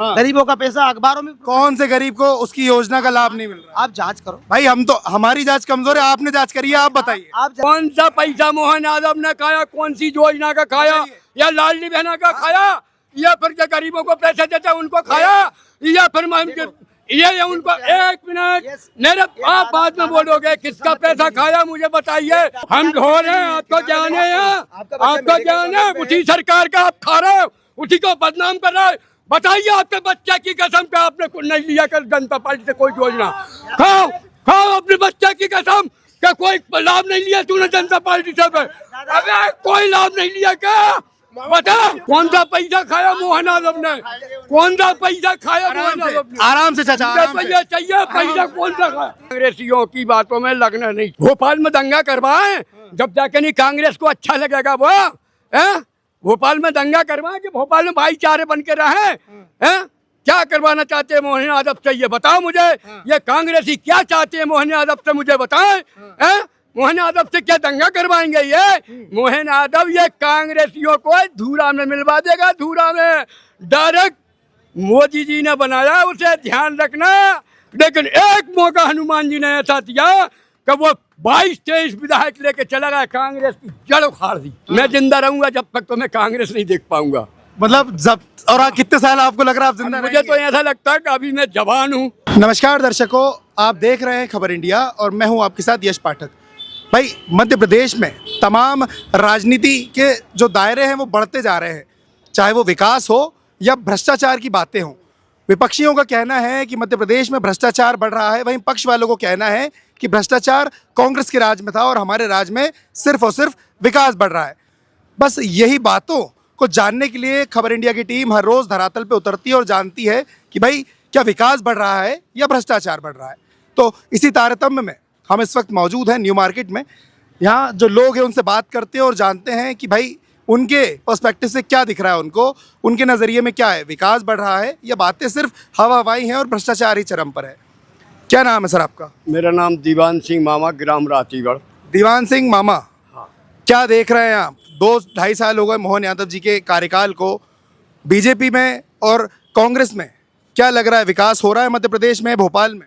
हाँ। गरीबों का पैसा अखबारों में कौन से गरीब को उसकी योजना का लाभ नहीं मिल रहा? आप जांच करो। भाई हम तो, हमारी जांच कमजोर है, आपने जांच करी है, आप बताइए। आप कौन सा पैसा मोहन यादव ने खाया, कौन सी योजना का खाया, या लाडली बहना का खाया, या फिर जो गरीबों को पैसे देते उनको खाया, या फिर ये उनको। एक मिनट, मेरे आप बाद में बोलोगे किसका पैसा खाया, मुझे बताइए। हम ढोल हैं, आपको ज्ञान है, आपका ज्ञान है, उसी सरकार का आप खा रहे हो, उसी को बदनाम कर रहे हो। बताइए आपके बच्चे की कसम पे आपने नहीं लिया कर जनता पार्टी से कोई योजना? खाओ खाओ अपने बच्चे की कसम, क्या कोई लाभ नहीं लिया तूने जनता पार्टी से? अबे कोई लाभ नहीं लिया क्या? बता कौन सा पैसा खाया मोहन यादव ने, कौन सा पैसा खाया मोहन यादव ने? आराम से चाचा, आराम से। पैसा चाहिए, पैसा कौन सा खाया? कांग्रेसियों की बातों में लगना नहीं। भोपाल में दंगा करवाए, जब जाके नहीं कांग्रेस को अच्छा लगेगा वो है। भोपाल में दंगा करवाए कि भोपाल में भाईचारे बन के रहे हैं। क्या करवाना चाहते हैं मोहन यादव से, ये बताओ मुझे। ये कांग्रेसी क्या चाहते हैं मोहन यादव से, मुझे बताएं। मोहन यादव से क्या दंगा करवाएंगे ये? मोहन यादव ये कांग्रेसियों को धूरा में मिलवा देगा, धूरा में डायरेक्ट। मोदी जी ने बनाया उसे, ध्यान रखना। लेकिन एक मौका हनुमान जी ने ऐसा दिया कि वो 22-23 विधायक लेके चला गया, कांग्रेस की जड़ उखाड़ दी। मैं जिंदा रहूंगा जब तक तो मैं कांग्रेस नहीं देख पाऊंगा। मतलब जब, और कितने साल आपको लग रहा है आप जिंदा मुझे तो ऐसा लगता है कि अभी मैं जवान हूँ। नमस्कार दर्शकों, आप देख रहे हैं खबर इंडिया और मैं हूं आपके साथ यश पाठक। भाई मध्य प्रदेश में तमाम राजनीति के जो दायरे हैं वो बढ़ते जा रहे हैं, चाहे वो विकास हो या भ्रष्टाचार की बातें हों। विपक्षियों का कहना है कि मध्य प्रदेश में भ्रष्टाचार बढ़ रहा है, वहीं पक्ष वालों को कहना है कि भ्रष्टाचार कांग्रेस के राज में था और हमारे राज में सिर्फ और सिर्फ विकास बढ़ रहा है। बस यही बातों को जानने के लिए खबर इंडिया की टीम हर रोज़ धरातल पे उतरती है और जानती है कि भाई क्या विकास बढ़ रहा है या भ्रष्टाचार बढ़ रहा है। तो इसी तारतम्य में हम इस वक्त मौजूद हैं न्यू मार्केट में। यहाँ जो लोग हैं उनसे बात करते हैं और जानते हैं कि भाई उनके पर्सपेक्टिव से क्या दिख रहा है उनको, उनके नज़रिए में क्या है, विकास बढ़ रहा है या बातें सिर्फ हवा हवाई हैं और भ्रष्टाचार ही चरम पर है। क्या नाम है सर आपका? मेरा नाम दीवान सिंह मामा, ग्राम रातीगढ़। दीवान सिंह मामा, क्या देख रहे हैं आप? 2-2.5 साल हो गए मोहन यादव जी के कार्यकाल को। बीजेपी में और कांग्रेस में क्या लग रहा है, विकास हो रहा है मध्य प्रदेश में, भोपाल में?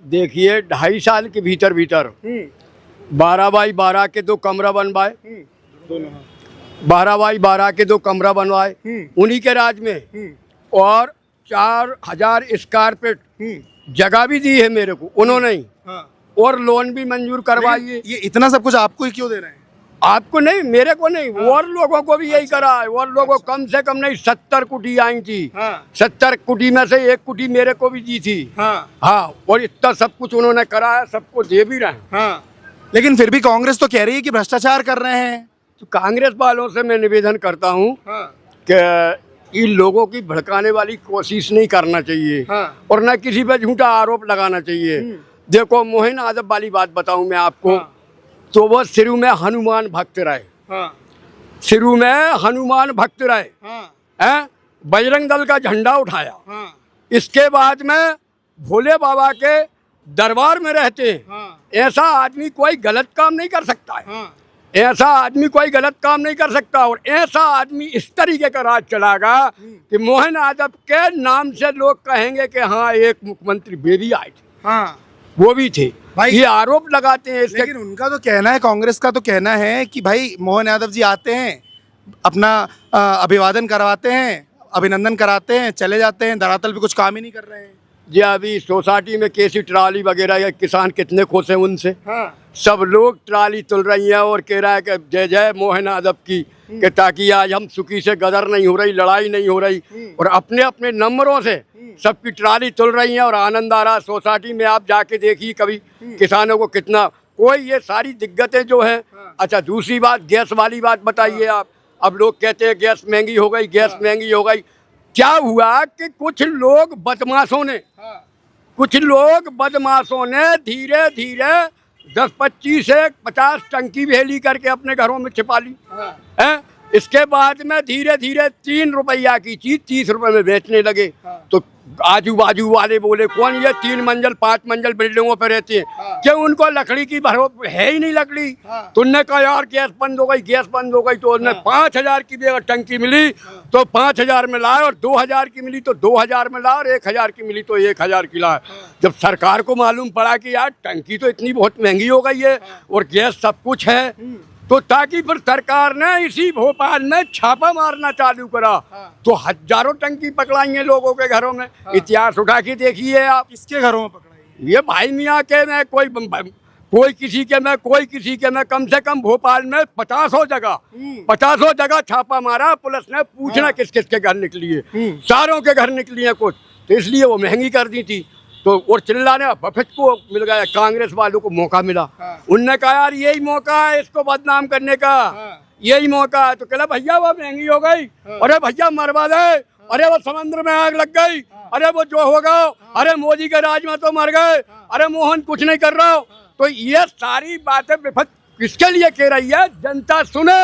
देखिए 2.5 साल के भीतर 12x12 के 2 कमरा बनवाए, 12x12 के 2 कमरा बनवाए उन्हीं के राज में, और 4000 स्क्वायर फीट जगह भी दी है मेरे को उन्होंने ही। और लोन भी मंजूर करवाई है। ये इतना सब कुछ आपको ही क्यों दे रहे हैं? आपको नहीं, मेरे को नहीं, और लोगों को भी यही करा है। और लोगों कम से कम नहीं 70 कुटी आई थी। 70 कुटी में से 1 कुटी मेरे को भी दी थी। हाँ, और इतना सब कुछ उन्होंने करा है, सबको दे भी रहे हैं। लेकिन फिर भी कांग्रेस तो कह रही है कि भ्रष्टाचार कर रहे हैं। तो कांग्रेस वालों से मैं निवेदन करता हूँ कि इन लोगों की भड़काने वाली कोशिश नहीं करना चाहिए और न किसी पर झूठा आरोप लगाना चाहिए। देखो मोहन यादव वाली बात बताऊं मैं आपको, तो वो शुरू में हनुमान भक्त रहे, शुरू में हनुमान भक्त रहे, बजरंग दल का झंडा उठाया। इसके बाद में भोले बाबा के दरबार में रहते हैं। ऐसा आदमी कोई गलत काम नहीं कर सकता है, ऐसा आदमी कोई गलत काम नहीं कर सकता। और ऐसा आदमी इस तरीके का राज चलागा कि मोहन यादव के नाम से लोग कहेंगे कि हाँ एक मुख्यमंत्री बेबी आए थे, वो भी थे भाई। ये आरोप लगाते हैं इसके। लेकिन उनका तो कहना है, कांग्रेस का तो कहना है कि भाई मोहन यादव जी आते हैं, अपना अभिवादन करवाते हैं, अभिनंदन कराते हैं, चले जाते हैं, धरातल पे कुछ काम ही नहीं कर रहे हैं। जी अभी सोसाइटी में कैसी ट्राली वगैरह या किसान कितने खुश हैं उनसे। सब लोग ट्राली तुल रही हैं और कह रहा है कि जय जय मोहन यादव की, कि ताकि आज हम सुखी से गदर नहीं हो रही, लड़ाई नहीं हो रही। और अपने अपने नंबरों से सबकी ट्राली तुल रही हैं और आनंद आ रहा। सोसाइटी में आप जाके देखिए कभी किसानों को कितना, कोई ये सारी दिक्कतें जो है। अच्छा दूसरी बात, गैस वाली बात बताइए आप। अब लोग कहते हैं गैस महंगी हो गई, गैस महंगी हो गई। क्या हुआ कि कुछ लोग बदमाशों ने धीरे धीरे 10, 25 से 50 टंकी भेली करके अपने घरों में छिपा ली है। इसके बाद में धीरे धीरे 3 रुपया की चीज 30 रुपए में बेचने लगे। तो आजू बाजू वाले बोले कौन ये 3 मंजिल 5 मंजिल बिल्डिंगों पर रहते हैं, क्यों उनको लकड़ी की भरो है ही नहीं लकड़ी। तो उनने कहा यार गैस बंद हो गई, गैस बंद हो गई। तो उन्हें 5000 की भी अगर टंकी मिली तो 5000 में लाए, और 2000 की मिली तो 2000 में लाए, और 1000 की मिली तो 1000 की लाए। जब सरकार को मालूम पड़ा कि यार टंकी तो इतनी बहुत महंगी हो गई है और गैस सब कुछ है, तो ताकि फिर सरकार ने इसी भोपाल में छापा मारना चालू करा। तो हजारों टंकी पकड़ाई है लोगों के घरों में। इतिहास उठा के देखिए आप। किसके घरों में पकड़ाई? ये भाई मियाँ के में कोई किसी के में, कोई किसी के में, कम से कम भोपाल में 50 जगह छापा मारा पुलिस ने। पूछना किस किस के घर निकली है, सारों के घर निकली है कुछ। तो इसलिए वो महंगी कर दी थी। तो और चिल्लाने बफेट को मिल गया, कांग्रेस वालों को मौका मिला। उनने कहा यार यही मौका है इसको बदनाम करने का, यही मौका है। तो कहला भैया वो महंगी हो गई, अरे भैया मरवा दे, अरे वो समुद्र में आग लग गई, अरे वो जो होगा, अरे मोदी के राज में तो मर गए, अरे मोहन कुछ नहीं कर रहा। तो ये सारी बातें विपक्ष किसके लिए कह रही है? जनता सुने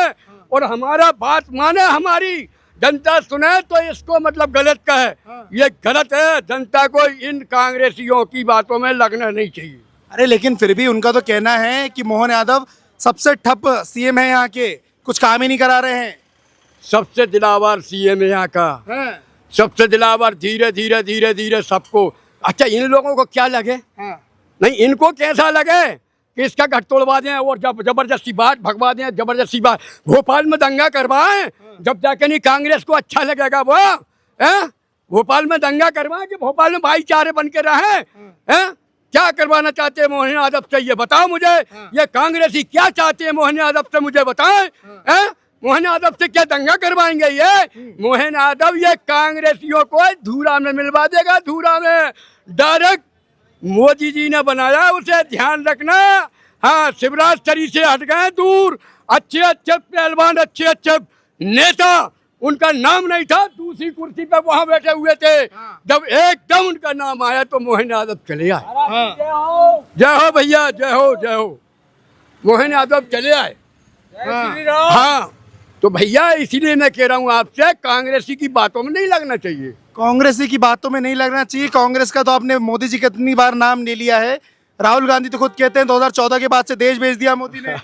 और हमारा बात माने, हमारी जनता सुने तो इसको मतलब गलत कहे। ये गलत है, जनता को इन कांग्रेसियों की बातों में लगना नहीं चाहिए। अरे लेकिन फिर भी उनका तो कहना है कि मोहन यादव सबसे ठप सीएम है यहाँ के, कुछ काम ही नहीं करा रहे हैं। सबसे दिलावर सीएम है यहाँ का, सबसे दिलावर। धीरे धीरे धीरे धीरे सबको। अच्छा इन लोगों को क्या लगे, नहीं इनको कैसा लगे कि इसका घर तोड़वा दें और जब जबरदस्ती बात भगवा दें, जबरदस्ती बात भोपाल में दंगा करवाएं, जब जाके नहीं कांग्रेस को अच्छा लगेगा वो है। भोपाल में दंगा करवाएं कि भोपाल में भाईचारे बन के रहे हैं। क्या करवाना चाहते हैं मोहन यादव से, ये बताओ मुझे। ये कांग्रेसी क्या चाहते हैं मोहन यादव से, मुझे बताएं। मोहन यादव से क्या दंगा करवाएंगे? ये मोहन यादव ये कांग्रेसियों को धूरा में मिलवा देगा, धूरा में डायरेक्ट। मोदी जी ने बनाया उसे, ध्यान रखना। हाँ शिवराज चरी से हट गए दूर। अच्छे अच्छे पहलवान, अच्छे अच्छे नेता, उनका नाम नहीं था, दूसरी कुर्सी पे वहां बैठे हुए थे। जब एकदम उनका नाम आया तो मोहन यादव चले आए। जय हो भैया, जय हो जय हो। मोहन यादव चले आए। हाँ तो भैया इसीलिए मैं कह रहा हूँ आपसे, कांग्रेसी की बातों में नहीं लगना चाहिए। कांग्रेसी की बातों में नहीं लगना चाहिए। कांग्रेस का तो आपने मोदी जी कितनी बार नाम ले लिया है। राहुल गांधी तो खुद कहते हैं 2014 के बाद से देश भेज दिया मोदी ने।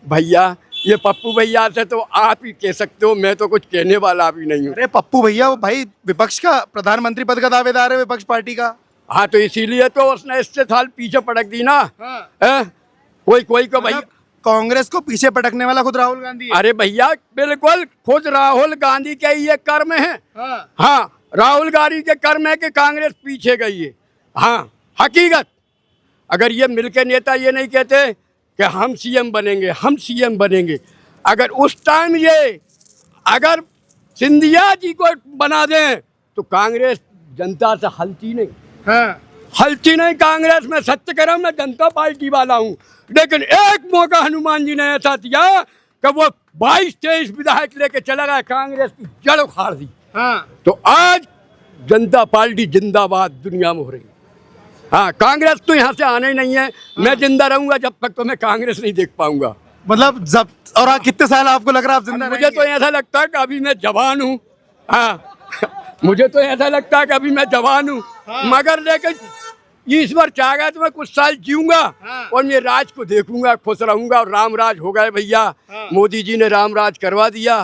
भैया ये पप्पू भैया से तो आप ही कह सकते हो, मैं तो कुछ कहने वाला भी नहीं हूँ। अरे पप्पू भैया वो भाई विपक्ष का प्रधानमंत्री पद का दावेदार है, विपक्ष पार्टी का। हाँ तो इसीलिए तो उसने इससे साल पीछे पटक दी ना। कोई को भैया कांग्रेस को पीछे पटकने वाला खुद राहुल गांधी है। अरे भैया बिल्कुल खुद राहुल गांधी के ये कर्म है। हाँ राहुल गांधी के कर्म है कि कांग्रेस पीछे गई है। हाँ हकीकत। अगर ये मिलके नेता ये नहीं कहते कि हम सीएम बनेंगे, हम सीएम बनेंगे, अगर उस टाइम ये अगर सिंधिया जी को बना दें तो कांग्रेस जनता से हलती नहीं। हलती नहीं कांग्रेस में। सत्य कह रहा हूं, मैं जनता पार्टी वाला हूं, लेकिन एक मौका हनुमान जी ने ऐसा दिया कि वो 22-23 विधायक लेके चला गया, कांग्रेस की जड़ उखाड़ दी। तो आज जनता पार्टी जिंदाबाद दुनिया में हो रही है। हाँ कांग्रेस तो यहाँ से आना ही नहीं है। मैं जिंदा रहूंगा जब तक तो मैं कांग्रेस नहीं देख पाऊंगा। मतलब जब और कितने साल आपको लग रहा है आप जिंदा मुझे तो ऐसा लगता है कि अभी मैं जवान हूँ। हाँ मुझे तो ऐसा लगता है कि अभी मैं जवान हूँ। मगर लेकिन ईश्वर चाहेगा तो मैं कुछ साल जीऊंगा और मैं राज को देखूंगा, खुश रहूंगा। और राम राज हो गए भैया। मोदी जी ने राम राज करवा दिया।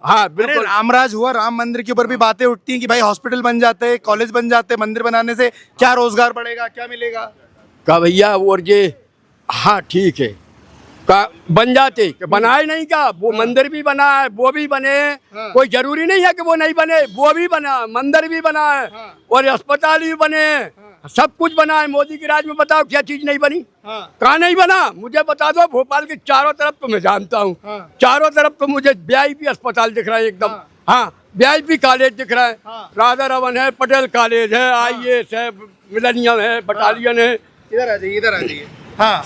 हाँ बिल्कुल राम राज हुआ। राम मंदिर के ऊपर भी बातें उठती हैं कि भाई हॉस्पिटल बन जाते हैं, कॉलेज बन जाते हैं, मंदिर बनाने से क्या रोजगार बढ़ेगा, क्या मिलेगा? कहा भैया और ये हाँ ठीक है का बन जाते, बनाए नहीं का वो मंदिर भी बना है, वो भी बने। कोई जरूरी नहीं है कि वो नहीं बने, वो भी बना, मंदिर भी बना है और अस्पताल भी बने, सब कुछ बना है। मोदी के राज में बताओ क्या चीज नहीं बनी? कहाँ नहीं बना? मुझे बता दो। भोपाल के चारों तरफ तो मैं जानता हूँ, चारों तरफ तो मुझे वीआईपी अस्पताल दिख रहा है एकदम। हाँ वीआईपी कॉलेज दिख रहा है, राधा रमन है, पटेल कॉलेज है, IAS है, मिलेनियम है, बटालियन है। इधर आ जाइए, इधर आ जाइए। हाँ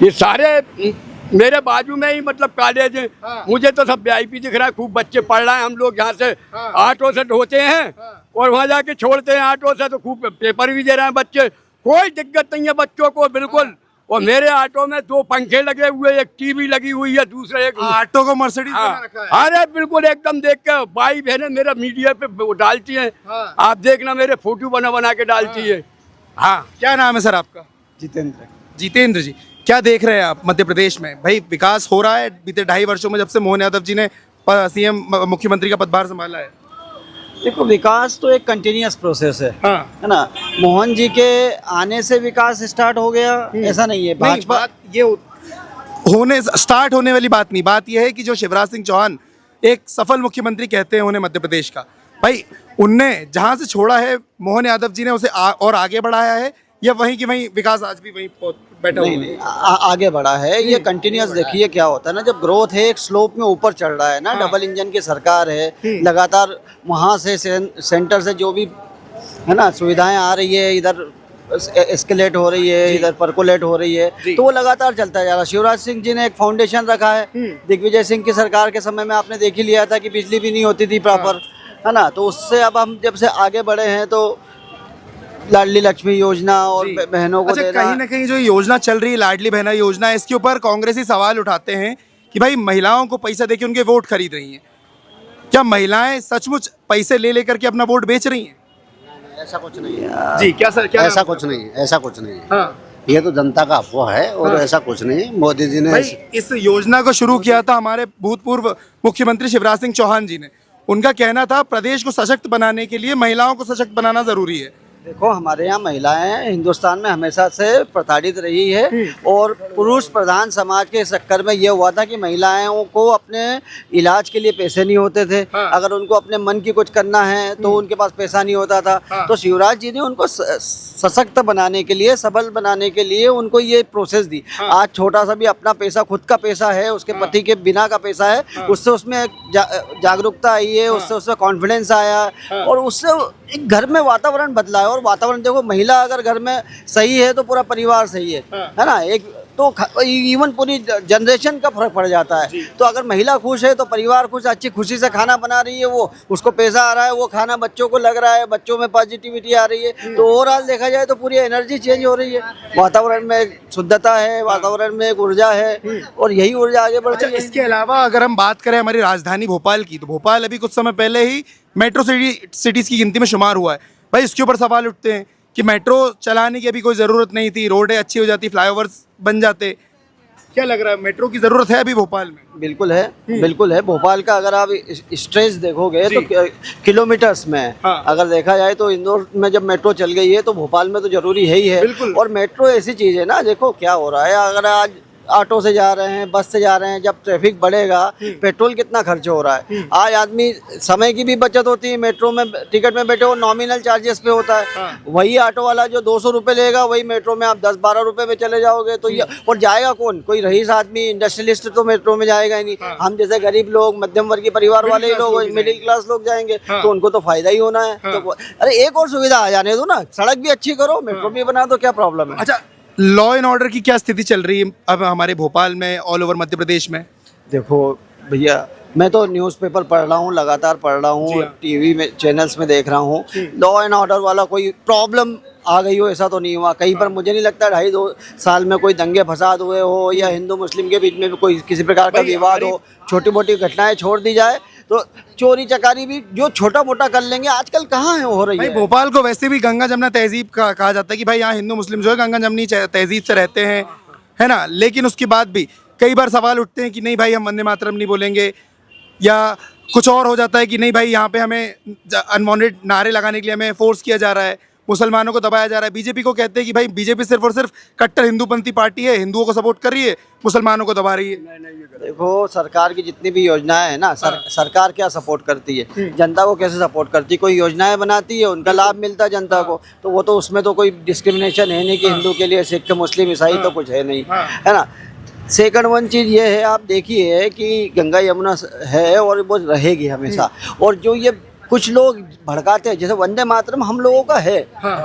ये सारे मेरे बाजू में ही मतलब कॉलेज है। मुझे तो सब वीआईपी दिख रहा है, खूब बच्चे पढ़ रहे हैं। हम लोग यहाँ से ऑटो से ढोते हैं और वहाँ जाके छोड़ते हैं ऑटो से, तो खूब पेपर भी दे रहे हैं बच्चे। कोई दिक्कत नहीं है बच्चों को, बिल्कुल और मेरे ऑटो में 2 पंखे लगे हुए, एक टीवी लगी हुई है, दूसरा एक ऑटो को मर्सिडीज बना हाँ, रखा है। अरे बिल्कुल एकदम देख के भाई बहने मेरा मीडिया पे वो डालती हैं। हाँ। आप देखना मेरे फोटो बना बना के डालती है। हाँ, क्या नाम है सर आपका? जितेंद्र। जितेंद्र जी, क्या देख रहे हैं आप मध्य प्रदेश में? भाई विकास हो रहा है बीते 2.5 वर्षों में, जब से मोहन यादव जी ने सीएम मुख्यमंत्री का पदभार संभाला है? देखो, विकास तो एक कंटिन्यूअस प्रोसेस हाँ। है ना। मोहन जी के आने से विकास स्टार्ट हो गया ऐसा नहीं है। नहीं, भाजपा बात ये होने स्टार्ट होने वाली बात नहीं, बात यह है कि जो शिवराज सिंह चौहान एक सफल मुख्यमंत्री कहते हैं उन्हें मध्य प्रदेश का, भाई उनने जहां से छोड़ा है मोहन यादव जी ने उसे और आगे बढ़ाया है, या वहीं की वहीं विकास आज भी वहीं बैठा हुआ नहीं है? नहीं आगे बढ़ा है ये कंटिन्यूअस। देखिए क्या होता है ना, जब ग्रोथ है एक स्लोप में ऊपर चढ़ रहा है ना, डबल इंजन की सरकार है, लगातार वहाँ से सेंटर से जो भी है ना सुविधाएं आ रही है, इधर एस्केलेट हो रही है, इधर परकोलेट हो रही है, तो वो लगातार चलता जा रहा है। शिवराज सिंह जी ने एक फाउंडेशन रखा है। दिग्विजय सिंह की सरकार के समय में आपने देख ही लिया था कि बिजली भी नहीं होती थी प्रॉपर, है ना। तो उससे अब हम जब से आगे बढ़े हैं तो लाडली लक्ष्मी योजना और बहनों को अच्छा, देना। कहीं ना कहीं जो योजना चल रही है लाडली बहना योजना, इसके ऊपर कांग्रेसी सवाल उठाते हैं कि भाई महिलाओं को पैसा देके उनके वोट खरीद रही हैं। क्या महिलाएं सचमुच पैसे ले लेकर के अपना वोट बेच रही हैं? ऐसा कुछ नहीं है जी, क्या सर, क्या ऐसा नाम? कुछ नहीं है, ऐसा कुछ नहीं है। हाँ। ये तो जनता का अफवाह है और हाँ। ऐसा कुछ नहीं है। मोदी जी ने भाई इस योजना को शुरू किया था हमारे भूतपूर्व मुख्यमंत्री शिवराज सिंह चौहान जी ने। उनका कहना था प्रदेश को सशक्त बनाने के लिए महिलाओं को सशक्त बनाना जरूरी है। देखो, हमारे यहाँ महिलाएं हिंदुस्तान में हमेशा से प्रताड़ित रही है और पुरुष प्रधान समाज के चक्कर में ये हुआ था कि महिलाओं को अपने इलाज के लिए पैसे नहीं होते थे। हाँ। अगर उनको अपने मन की कुछ करना है तो उनके पास पैसा नहीं होता था। हाँ। तो शिवराज जी ने उनको सशक्त बनाने के लिए, सबल बनाने के लिए उनको ये प्रोसेस दी। हाँ। आज छोटा सा भी अपना पैसा, खुद का पैसा है, उसके पति के बिना का पैसा है, उससे उसमें जागरूकता आई है, उससे उसमें कॉन्फिडेंस आया और उससे एक घर में वातावरण बदला है। और वातावरण देखो, महिला अगर घर में सही है तो पूरा परिवार सही है ना। एक तो इवन पूरी जनरेशन का फर्क पड़ जाता है। तो अगर महिला खुश है तो परिवार खुश, अच्छी खुशी से खाना बना रही है, वो उसको पैसा आ रहा है, वो खाना बच्चों को लग रहा है, बच्चों में पॉजिटिविटी आ रही है, तो ओवरऑल देखा जाए तो पूरी एनर्जी चेंज हो रही है। वातावरण में एक शुद्धता है, वातावरण में एक ऊर्जा है और यही ऊर्जा आगे बढ़ अच्छा, रही है। इसके अलावा अगर हम बात करें हमारी राजधानी भोपाल की, तो भोपाल अभी कुछ समय पहले ही मेट्रो सिटीज की गिनती में शुमार हुआ है। भाई इसके ऊपर सवाल उठते हैं कि मेट्रो चलाने की अभी कोई ज़रूरत नहीं थी, रोडें अच्छी हो जाती, फ्लाईओवर्स बन जाते। क्या लग रहा है, मेट्रो की ज़रूरत है अभी भोपाल में? बिल्कुल है, बिल्कुल है। भोपाल का अगर आप स्ट्रेच देखोगे तो किलोमीटर्स में है। हाँ। अगर देखा जाए तो इंदौर में जब मेट्रो चल गई है तो भोपाल में तो जरूरी है ही है। बिल्कुल। और मेट्रो ऐसी चीज़ है ना, देखो क्या हो रहा है, अगर आज ऑटो से जा रहे हैं, बस से जा रहे हैं, जब ट्रैफिक बढ़ेगा पेट्रोल कितना खर्च हो रहा है। आज आदमी समय की भी बचत होती है, मेट्रो में टिकट में बैठे हो नॉमिनल चार्जेस पे होता है। वही ऑटो वाला जो 200 रुपये लेगा, वही मेट्रो में आप 10-12 रुपये में चले जाओगे। तो ये और जाएगा कौन? कोई रईस आदमी, इंडस्ट्रियलिस्ट तो मेट्रो में जाएगा ही नहीं। हम जैसे गरीब लोग, मध्यम वर्गीय परिवार वाले लोग, मिडिल क्लास लोग जाएंगे तो उनको तो फायदा ही होना है। तो अरे एक और सुविधा आ जाने दो ना, सड़क भी अच्छी करो, मेट्रो भी बना दो, क्या प्रॉब्लम है? अच्छा, लॉ एंड ऑर्डर की क्या स्थिति चल रही है अब हमारे भोपाल में, ऑल ओवर मध्य प्रदेश में? देखो भैया, मैं तो न्यूज़पेपर पढ़ रहा हूँ, लगातार पढ़ रहा हूँ, टीवी में चैनल्स में देख रहा हूँ। लॉ एंड ऑर्डर वाला कोई प्रॉब्लम आ गई हो ऐसा तो नहीं हुआ कहीं पर। मुझे नहीं लगता 2.5 साल में कोई दंगे फसाद हुए हो या हिंदू मुस्लिम के बीच में भी कोई किसी प्रकार का विवाद हो। छोटी मोटी घटनाएं छोड़ दी जाए तो चोरी चकारी भी जो छोटा मोटा कर लेंगे, आजकल कहाँ है हो रही भाई है। भोपाल को वैसे भी गंगा जमुना तहजीब का कहा जाता है कि भाई यहाँ हिंदू मुस्लिम जो है गंगा जमनी तहजीब से रहते हैं, है ना। लेकिन उसके बाद भी कई बार सवाल उठते हैं कि नहीं भाई हम वंदे मातरम नहीं बोलेंगे, या कुछ और हो जाता है कि नहीं भाई यहाँ पे हमें अनवांटेड नारे लगाने के लिए हमें फोर्स किया जा रहा है, मुसलमानों को दबाया जा रहा है। बीजेपी को कहते हैं कि भाई बीजेपी सिर्फ और सिर्फ कट्टर हिंदूपंथी पार्टी है, हिंदुओं को सपोर्ट कर रही है, मुसलमानों को दबा रही है। देखो, सरकार की जितनी भी योजनाएं है ना, सरकार क्या सपोर्ट करती है, जनता को कैसे सपोर्ट करती है। कोई योजनाएं बनाती है, उनका लाभ मिलता है जनता को, तो वो तो उसमें तो कोई डिस्क्रिमिनेशन है नहीं कि हिंदू के लिए सिख मुस्लिम ईसाई तो कुछ है नहीं, है ना। सेकंड वन चीज़ ये है, आप देखिए कि गंगा यमुना है और वो रहेगी हमेशा। और जो ये कुछ लोग भड़काते हैं, जैसे वंदे मातरम हम लोगों का है,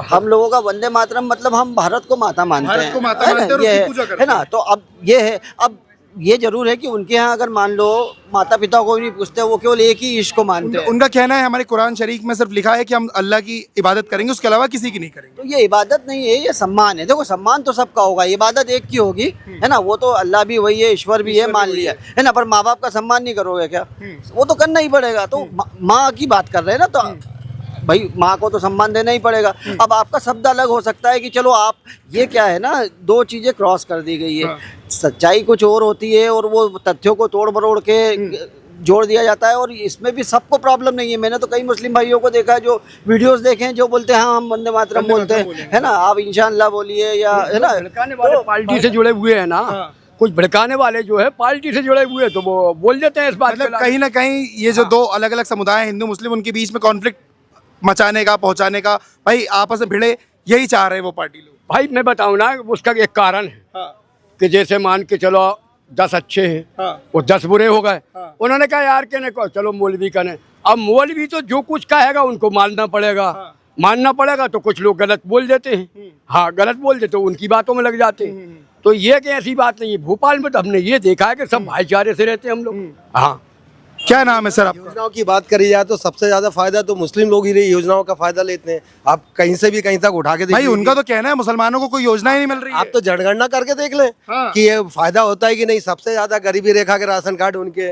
हम लोगों का वंदे मातरम मतलब हम भारत को माता मानते हैं, भारत को माता है ना, मानते हैं और ये उसकी पूजा करते है ना। तो अब ये है, अब ये जरूर है कि उनके यहाँ अगर मान लो माता पिता को भी नहीं पूछते, वो केवल एक ही ईश को मानते हैं। उनका कहना है हमारे कुरान शरीफ में सिर्फ लिखा है कि हम अल्लाह की इबादत करेंगे, उसके अलावा किसी की नहीं करेंगे। तो ये इबादत नहीं है, ये सम्मान है। देखो सम्मान तो सबका होगा, इबादत एक की होगी, है ना। वो तो अल्लाह भी वही है, ईश्वर भी है, मान लिया है ना। पर माँ बाप का सम्मान नहीं करोगे क्या? वो तो करना ही पड़ेगा। तो माँ की बात कर रहे हैं ना, तो भाई माँ को तो सम्मान देना ही पड़ेगा। अब आपका शब्द अलग हो सकता है कि चलो आप, ये क्या है ना, दो चीजें क्रॉस कर दी गई है। सच्चाई कुछ और होती है और वो तथ्यों को तोड़ मरोड़ के जोड़ दिया जाता है, और इसमें भी सबको प्रॉब्लम नहीं है। मैंने तो कई मुस्लिम भाइयों को देखा है जो वीडियोस देखे हैं, जो बोलते हैं हाँ हम वंदे मातरम बोलते हैं, है ना, आप इंशाअल्लाह बोलिए, या है ना। भड़काने वाले पार्टी से जुड़े हुए हैं ना, कुछ भड़काने वाले जो है पार्टी से जुड़े हुए हैं, तो वो बोल देते हैं इस बात मतलब कहीं ना कहीं ये जो दो अलग अलग समुदाय हैं, हिंदू मुस्लिम, उनके बीच में कॉन्फ्लिक्ट मचाने का, पहुंचाने का, भाई आपस में भिड़े, यही चाह रहे हैं वो पार्टी लोग। भाई मैं बताऊं ना, उसका एक कारण है कि जैसे मान के चलो 10 अच्छे हैं वो 10 बुरे हो गए। उन्होंने कहा यार कहने को चलो मौलवी कने, अब मौलवी तो जो कुछ कहेगा उनको मानना पड़ेगा। मानना पड़ेगा तो कुछ लोग गलत बोल देते हैं, हाँ गलत बोल देते, तो उनकी बातों में लग जाते हैं। तो ये कि ऐसी बात नहीं है। भोपाल में तो हमने ये देखा है कि सब भाईचारे से रहते हैं हम लोग। हाँ, क्या नाम है सर आपका? योजनाओं की बात करी जाए तो सबसे ज्यादा फायदा तो मुस्लिम लोग ही योजनाओं का फायदा लेते हैं। आप कहीं से भी कहीं तक उठा के भाई देखिए, उनका तो कहना है मुसलमानों को कोई योजना ही नहीं मिल रही है। आप तो जनगणना करके देख लें कि ये फायदा होता है कि नहीं। सबसे ज्यादा गरीबी रेखा के राशन कार्ड उनके,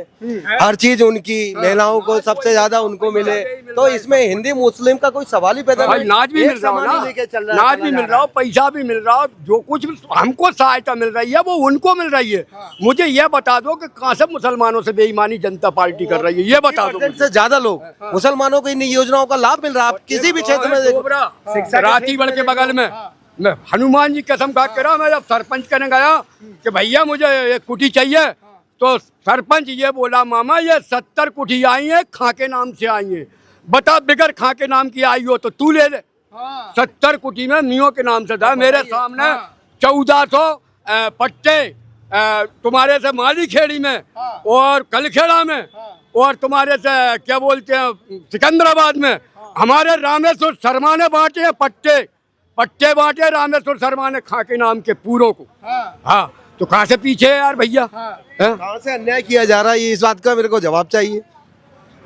हर चीज उनकी, महिलाओं को सबसे ज्यादा उनको मिले। तो इसमें हिंदी मुस्लिम का कोई सवाल ही पैदा भाई नहीं। नाच भी एक मिल रहा हो समान ही लेके चल ना, रहा है, नाच भी चला मिल जा रहा हो, पैसा भी मिल रहा हो, जो कुछ भी हमको सहायता मिल रही है वो उनको मिल रही है। मुझे ये बता दो कि कहाँ से मुसलमानों से बेईमानी जनता पार्टी कर रही है, ये बता दो। 50% से ज्यादा लोग मुसलमानों को इन योजनाओं का लाभ मिल रहा है। आप किसी भी क्षेत्र में देखो, रातीबड़ के बगल में मैं हनुमान जी कसम खा के रहा, मैं जब सरपंच करने गया कि भैया मुझे एक कुटी चाहिए, तो सरपंच ये बोला मामा ये 70 कुटी आई है, खां के नाम से आई है, बता बिगर खां के नाम की आई हो तो तू ले ले। 70 कुटी में मियों के नाम से था। मेरे सामने 1400 पट्टे तुम्हारे से माली खेड़ी में और कलखेड़ा में और तुम्हारे से क्या बोलते हैं सिकंदराबाद में, हमारे रामेश्वर शर्मा ने बांटे हैं पट्टे बांटे रामेश्वर शर्मा ने खां के नाम के पूरों को। हाँ, तो कहाँ से पीछे है यार भैया? कहाँ से अन्याय किया जा रहा है, ये इस बात का मेरे को जवाब चाहिए।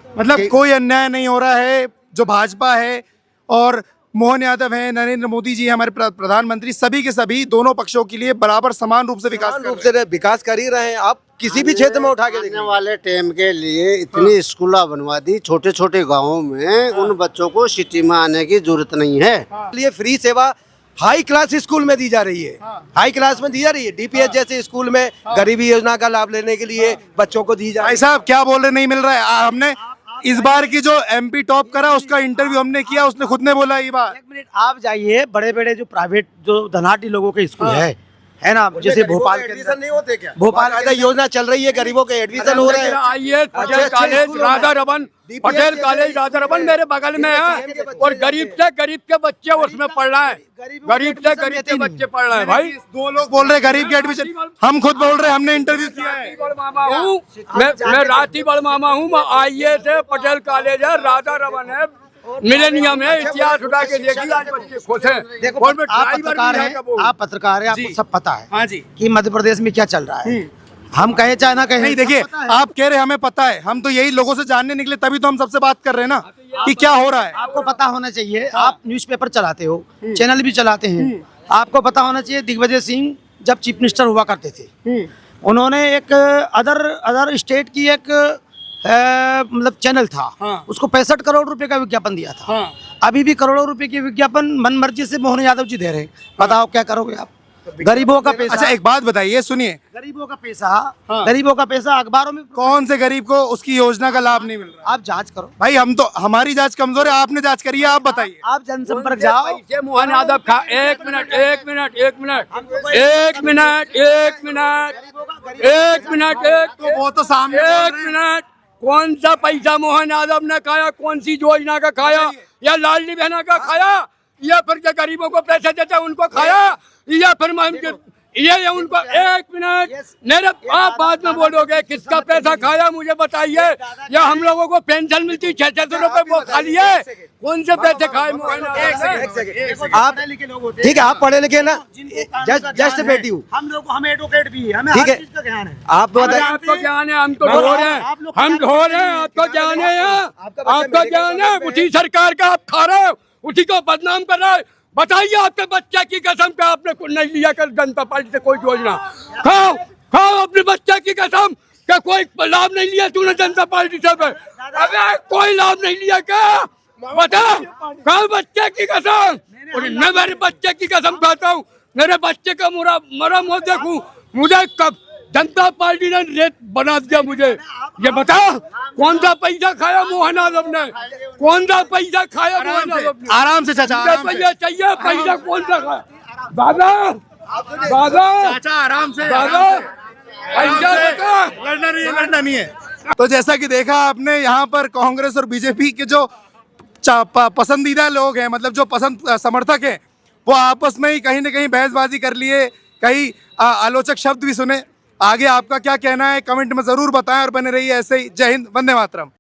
मतलब कोई अन्याय नहीं हो रहा है। जो भाजपा है और मोहन यादव हैं, नरेंद्र मोदी जी हमारे प्रधानमंत्री, सभी के सभी दोनों पक्षों के लिए बराबर समान रूप से विकास कर ही रहे हैं। आप किसी भी क्षेत्र में उठा के आने देखिए। वाले टाइम के लिए इतनी स्कूल बनवा दी छोटे छोटे गांवों में, उन बच्चों को सिटी में आने की जरूरत नहीं है। ये फ्री सेवा हाई क्लास स्कूल में दी जा रही है, हाई क्लास में दी जा रही है। डीपीएच जैसे स्कूल में गरीबी योजना का लाभ लेने के लिए बच्चों को दी जा रही भाई साहब क्या बोल रहे नहीं मिल रहा है? हमने इस बार की जो एमपी टॉप करा उसका इंटरव्यू हमने किया, उसने खुद ने बोला ये बात। एक मिनट आप जाइए, बड़े बड़े जो प्राइवेट जो धनाढ़ी लोगों के स्कूल है ना, जैसे भोपाल के एडमिशन नहीं होते क्या? भोपाल भोपाल योजना चल रही है, गरीबों के एडमिशन हो रहे हैं। आइए पटेल कॉलेज राधा रमन, पटेल कॉलेज राधा रमन मेरे बगल में है, और गरीब के बच्चे उसमें पढ़ रहे हैं, गरीब के बच्चे पढ़ रहे हैं। भाई दो लोग बोल रहे गरीब के एडमिशन, हम खुद बोल रहे हैं, हमने इंटरव्यू किया है। मामा हूँ मैं राती बड़ मामा हूँ, मैं आइए से पटेल कॉलेज है, राधा रमन है, मिलेनियम है, इतिहास उठा के देखिए आज बच्चे खुश हैं। देखो और मैं आप ड्राइवर पत्रकार भी है हैं, कबो। आप पत्रकार हैं, आपको सब पता है हाँ जी। कि मध्य प्रदेश में क्या चल रहा है। हम कहे चाहे ना कहे, नहीं देखिए, आप कह रहे हमें पता है, हम तो यही लोगों से जानने निकले, तभी तो हम सबसे बात कर रहे हैं ना कि क्या हो रहा है। आपको पता होना चाहिए। आप न्यूज़पेपर चलाते हो, चैनल भी चलाते हैं, आपको पता होना चाहिए दिग्विजय सिंह जब चीफ मिनिस्टर हुआ करते थे, उन्होंने एक अदर स्टेट की एक मतलब चैनल था, उसको 65 करोड़ रुपए का विज्ञापन दिया था। अभी भी करोड़ों रुपए की विज्ञापन मन मर्जी से मोहन यादव जी दे रहे हैं। बताओ क्या करोगे आप? गरीबों का पैसा। अच्छा एक बात बताइए, सुनिए, गरीबों का पैसा अखबारों में कौन से गरीब को उसकी योजना का लाभ नहीं मिल रहा? आप जांच करो भाई हम तो, हमारी जांच कमजोर है, आपने जांच करी है, आप बताइए। आप जनसंपर्क जाओ। पैसे मोहन यादव खा, एक मिनट, तो वो तो सामने एक मिनट, कौन सा पैसा मोहन यादव ने खाया? कौन सी योजना का खाया? या लाडली बहना का खाया? या फिर जो गरीबों को पैसे देते हैं उनको खाया? या फिर ये उनको एक मिनट मेरे आप बाद में बोलोगे किसका पैसा खाया मुझे बताइए, या हम लोगों को पेंशन मिलती 600 रुपए वो खा लिए, कौन से पैसे खाए? आप ठीक है, आप पढ़े लिखे ना, जस्ट बेटी हूँ, हम लोग, हम एडवोकेट भी है, हमें ठीक हर है। चीज का ज्ञान है। आप बताइए, आपको ज्ञान है, हम तो ढोर हैं, हम ढोर हैं, आपको ज्ञान है, आपका ज्ञान है, उसी सरकार का आप खा रहे हो, उसी को बदनाम कर रहे हो। बताइए आपके बच्चे की कसम पे आपने नहीं लिया कर जनता पार्टी से कोई योजना? खाओ खाओ अपने बच्चे की कसम, क्या कोई लाभ नहीं लिया तूने जनता पार्टी से? अबे कोई लाभ नहीं लिया क्या? बता, खाओ बच्चे की कसम। और मैं मेरे बच्चे की कसम खाता हूँ, मेरे बच्चे का मरा मुँह देखूं, मुझे कब जनता पार्टी ने रेत बना दिया मुझे? ये बता कौन सा पैसा खाया मोहन आजम ने? कौन सा पैसा खाया मोहन आजम ने? आराम से चाचा, आराम से। चाहिए पैसा कौन सा खाया? दादा दादा चाचा आराम से, दादा पैसा बता। लड़ना नहीं है। तो जैसा कि देखा आपने, यहाँ पर कांग्रेस और बीजेपी के जो पसंदीदा लोग हैं, मतलब जो पसंद समर्थक हैं, वो आपस में ही कहीं ना कहीं बहसबाजी कर लिए, कई आलोचक शब्द भी सुने। आगे आपका क्या कहना है कमेंट में जरूर बताएं और बने रहिए ऐसे ही। जय हिंद, वंदे मातरम।